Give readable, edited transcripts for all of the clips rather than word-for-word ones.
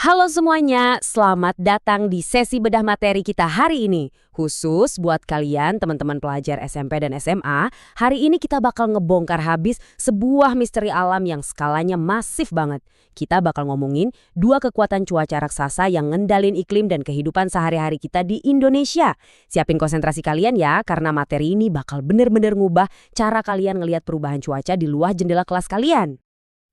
Halo semuanya, selamat datang di sesi bedah materi kita hari ini. Khusus buat kalian teman-teman pelajar SMP dan SMA, hari ini kita bakal ngebongkar habis sebuah misteri alam yang skalanya masif banget. Kita bakal ngomongin dua kekuatan cuaca raksasa yang ngendalin iklim dan kehidupan sehari-hari kita di Indonesia. Siapin konsentrasi kalian ya, karena materi ini bakal bener-bener ngubah cara kalian ngelihat perubahan cuaca di luar jendela kelas kalian.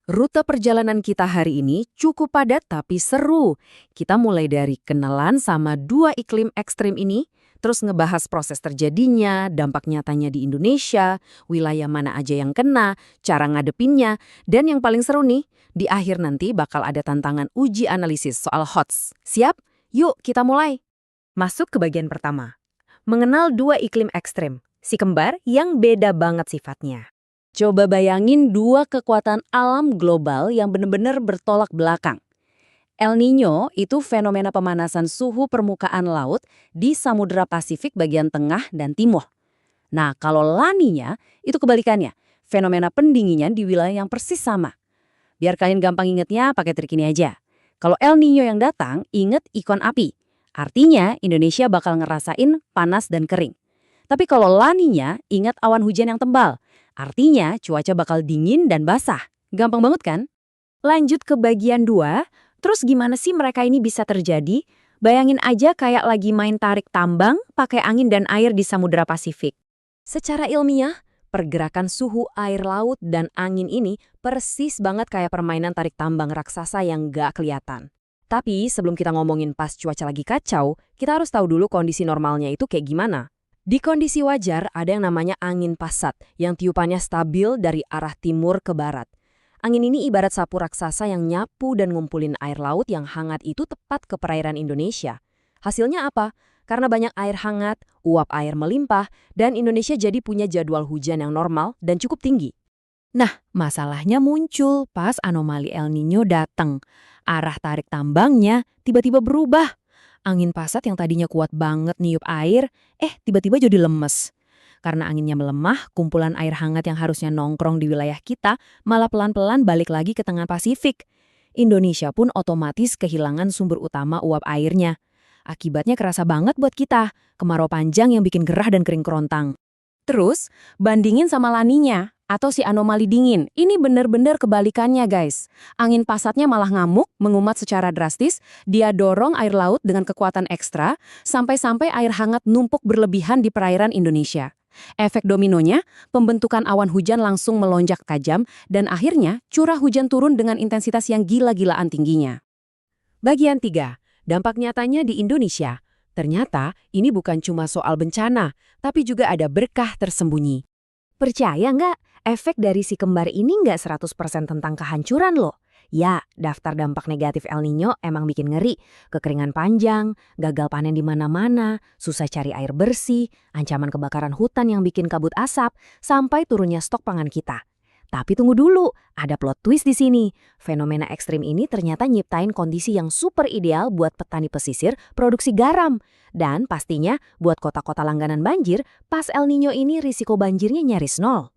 Rute perjalanan kita hari ini cukup padat tapi seru. Kita mulai dari kenalan sama dua iklim ekstrim ini, terus ngebahas proses terjadinya, dampak nyatanya di Indonesia, wilayah mana aja yang kena, cara ngadepinnya, dan yang paling seru nih, di akhir nanti bakal ada tantangan uji analisis soal HOTS. Siap? Yuk kita mulai. Masuk ke bagian pertama. Mengenal dua iklim ekstrim, si kembar yang beda banget sifatnya. Coba bayangin dua kekuatan alam global yang benar-benar bertolak belakang. El Niño itu fenomena pemanasan suhu permukaan laut di Samudra Pasifik bagian tengah dan timur. Nah, kalau La Niña itu kebalikannya, fenomena pendinginan di wilayah yang persis sama. Biar kalian gampang ingetnya, pakai trik ini aja. Kalau El Niño yang datang, inget ikon api. Artinya Indonesia bakal ngerasain panas dan kering. Tapi kalau La Niña, ingat awan hujan yang tebal. Artinya cuaca bakal dingin dan basah. Gampang banget kan? Lanjut ke bagian 2, terus gimana sih mereka ini bisa terjadi? Bayangin aja kayak lagi main tarik tambang pakai angin dan air di Samudra Pasifik. Secara ilmiah, pergerakan suhu air laut dan angin ini persis banget kayak permainan tarik tambang raksasa yang gak kelihatan. Tapi sebelum kita ngomongin pas cuaca lagi kacau, kita harus tahu dulu kondisi normalnya itu kayak gimana. Di kondisi wajar ada yang namanya angin pasat yang tiupannya stabil dari arah timur ke barat. Angin ini ibarat sapu raksasa yang nyapu dan ngumpulin air laut yang hangat itu tepat ke perairan Indonesia. Hasilnya apa? Karena banyak air hangat, uap air melimpah, dan Indonesia jadi punya jadwal hujan yang normal dan cukup tinggi. Nah, masalahnya muncul pas anomali El Niño datang. Arah tarik tambangnya tiba-tiba berubah. Angin pasat yang tadinya kuat banget niup air, tiba-tiba jadi lemes. Karena anginnya melemah, kumpulan air hangat yang harusnya nongkrong di wilayah kita malah pelan-pelan balik lagi ke tengah Pasifik. Indonesia pun otomatis kehilangan sumber utama uap airnya. Akibatnya kerasa banget buat kita, kemarau panjang yang bikin gerah dan kering kerontang. Terus, bandingin sama La Niña atau si anomali dingin. Ini bener-bener kebalikannya guys. Angin pasatnya malah ngamuk, mengumat secara drastis, dia dorong air laut dengan kekuatan ekstra, sampai-sampai air hangat numpuk berlebihan di perairan Indonesia. Efek dominonya, pembentukan awan hujan langsung melonjak tajam, dan akhirnya curah hujan turun dengan intensitas yang gila-gilaan tingginya. Bagian 3, dampak nyatanya di Indonesia. Ternyata ini bukan cuma soal bencana, tapi juga ada berkah tersembunyi. Percaya nggak? Efek dari si kembar ini nggak 100% tentang kehancuran loh. Ya, daftar dampak negatif El Niño emang bikin ngeri. Kekeringan panjang, gagal panen di mana-mana, susah cari air bersih, ancaman kebakaran hutan yang bikin kabut asap, sampai turunnya stok pangan kita. Tapi tunggu dulu, ada plot twist di sini. Fenomena ekstrim ini ternyata nyiptain kondisi yang super ideal buat petani pesisir produksi garam. Dan pastinya buat kota-kota langganan banjir, pas El Niño ini risiko banjirnya nyaris nol.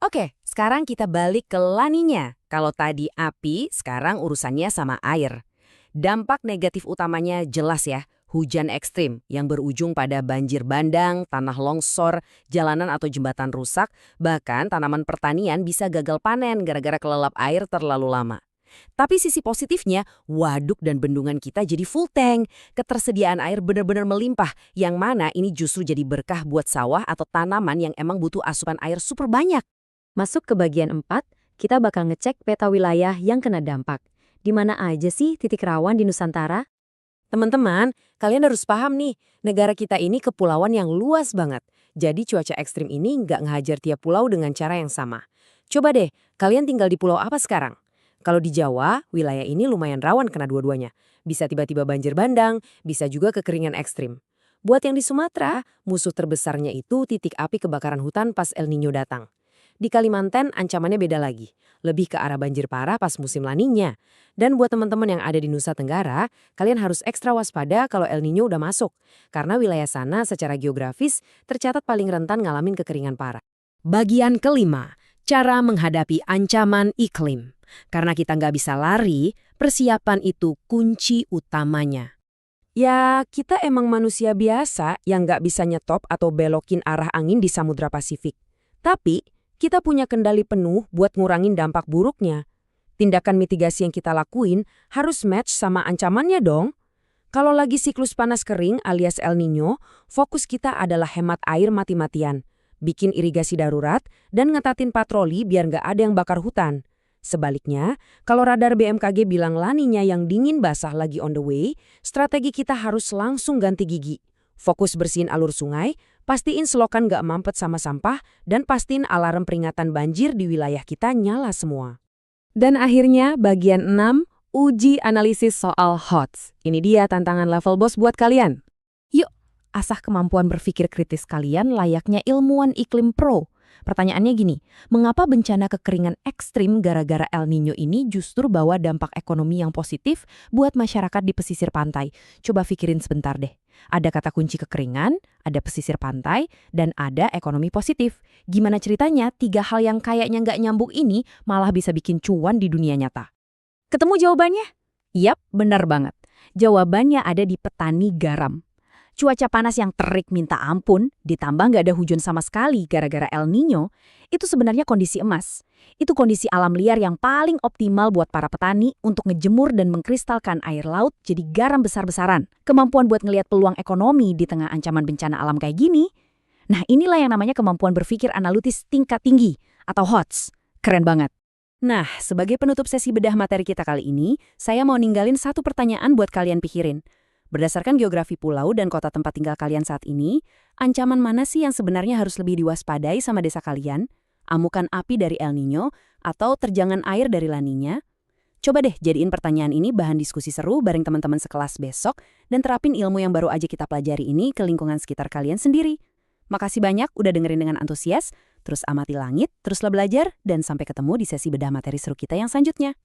Oke, sekarang kita balik ke La Niña. Kalau tadi api, sekarang urusannya sama air. Dampak negatif utamanya jelas ya, hujan ekstrim yang berujung pada banjir bandang, tanah longsor, jalanan atau jembatan rusak, bahkan tanaman pertanian bisa gagal panen gara-gara kelelap air terlalu lama. Tapi sisi positifnya, waduk dan bendungan kita jadi full tank. Ketersediaan air benar-benar melimpah, yang mana ini justru jadi berkah buat sawah atau tanaman yang emang butuh asupan air super banyak. Masuk ke bagian 4, kita bakal ngecek peta wilayah yang kena dampak. Di mana aja sih titik rawan di Nusantara? Teman-teman, kalian harus paham nih, negara kita ini kepulauan yang luas banget. Jadi cuaca ekstrim ini nggak ngehajar tiap pulau dengan cara yang sama. Coba deh, kalian tinggal di pulau apa sekarang? Kalau di Jawa, wilayah ini lumayan rawan kena dua-duanya. Bisa tiba-tiba banjir bandang, bisa juga kekeringan ekstrim. Buat yang di Sumatera, musuh terbesarnya itu titik api kebakaran hutan pas El Niño datang. Di Kalimantan ancamannya beda lagi, lebih ke arah banjir parah pas musim La Niña. Dan buat teman-teman yang ada di Nusa Tenggara, kalian harus ekstra waspada kalau El Niño udah masuk. Karena wilayah sana secara geografis tercatat paling rentan ngalamin kekeringan parah. Bagian kelima, cara menghadapi ancaman iklim. Karena kita nggak bisa lari, persiapan itu kunci utamanya. Ya, kita emang manusia biasa yang nggak bisa nyetop atau belokin arah angin di Samudra Pasifik. Tapi, kita punya kendali penuh buat ngurangin dampak buruknya. Tindakan mitigasi yang kita lakuin harus match sama ancamannya dong. Kalau lagi siklus panas kering alias El Nino, fokus kita adalah hemat air mati-matian, bikin irigasi darurat, dan ngetatin patroli biar nggak ada yang bakar hutan. Sebaliknya, kalau radar BMKG bilang La Niña yang dingin basah lagi on the way, strategi kita harus langsung ganti gigi. Fokus bersihin alur sungai, pastiin selokan nggak mampet sama sampah, dan pastiin alarm peringatan banjir di wilayah kita nyala semua. Dan akhirnya bagian 6, uji analisis soal HOTS. Ini dia tantangan level bos buat kalian. Yuk, asah kemampuan berpikir kritis kalian layaknya ilmuwan iklim pro. Pertanyaannya gini, mengapa bencana kekeringan ekstrim gara-gara El Nino ini justru bawa dampak ekonomi yang positif buat masyarakat di pesisir pantai? Coba pikirin sebentar deh. Ada kata kunci kekeringan, ada pesisir pantai, dan ada ekonomi positif. Gimana ceritanya 3 hal yang kayaknya nggak nyambung ini malah bisa bikin cuan di dunia nyata? Ketemu jawabannya? Yap, benar banget. Jawabannya ada di petani garam. Cuaca panas yang terik minta ampun, ditambah nggak ada hujan sama sekali gara-gara El Nino, itu sebenarnya kondisi emas. Itu kondisi alam liar yang paling optimal buat para petani untuk ngejemur dan mengkristalkan air laut jadi garam besar-besaran. Kemampuan buat ngelihat peluang ekonomi di tengah ancaman bencana alam kayak gini. Nah, inilah yang namanya kemampuan berpikir analitis tingkat tinggi atau HOTS. Keren banget. Nah, sebagai penutup sesi bedah materi kita kali ini, saya mau ninggalin satu pertanyaan buat kalian pikirin. Berdasarkan geografi pulau dan kota tempat tinggal kalian saat ini, ancaman mana sih yang sebenarnya harus lebih diwaspadai sama desa kalian? Amukan api dari El Nino atau terjangan air dari La Niña? Coba deh jadiin pertanyaan ini bahan diskusi seru bareng teman-teman sekelas besok dan terapin ilmu yang baru aja kita pelajari ini ke lingkungan sekitar kalian sendiri. Makasih banyak udah dengerin dengan antusias, terus amati langit, teruslah belajar, dan sampai ketemu di sesi bedah materi seru kita yang selanjutnya.